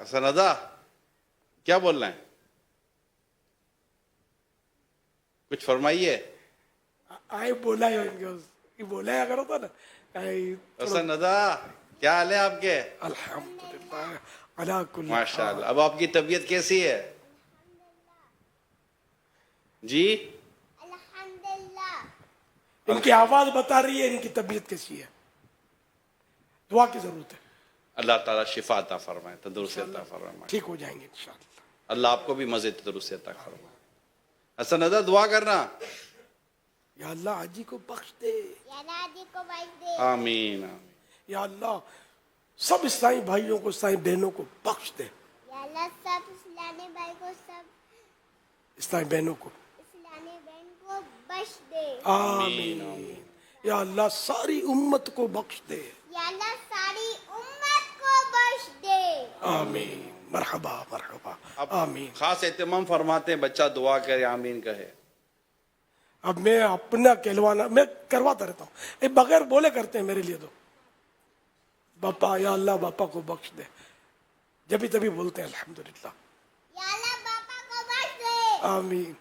حسن ادا کیا بول رہے ہیں؟ کچھ فرمائیے. آئے بولا ہے بولا اگر ہوتا نا حسن ادا کیا حال ہے آپ کے؟ الحمدللہ علی کل ماشاء اللہ. اب آپ کی طبیعت کیسی ہے جی؟ ان کی آواز بتا رہی ہے ان کی طبیعت کیسی ہے. دعا کی ضرورت ہے. اللہ تعالیٰ شفا عطا فرمائے, تندرستی عطا فرمائے. ٹھیک ہو جائیں گے انشاءاللہ. اللہ آپ کو بھی مزید تندرستی عطا فرمائے. حسن ادا دعا کرنا. یا اللہ حاجی کو بخش دے. آمین آمین. یا اللہ سب اسلامی بھائیوں کو اسلامی بہنوں کو بخش دے. یا اللہ سب اسلامی بھائی کو سب اسلامی بہنوں کو اسلامی بہن کو بخش دے. آمین. یا اللہ ساری امت کو بخش دے. یا اللہ ساری امت کو بخش دے. آمین. مرحبا مرحبا. اب آمین. خاص اہتمام فرماتے ہیں بچہ دعا کرے آمین کہے. اب میں اپنا کہلوانا میں کرواتا رہتا ہوں. یہ بغیر بولے کرتے ہیں میرے لیے تو. باپا یا اللہ باپا کو بخش دے. جبھی تبھی بولتے ہیں الحمدللہ. یا اللہ باپا کو بخش دے. آمین.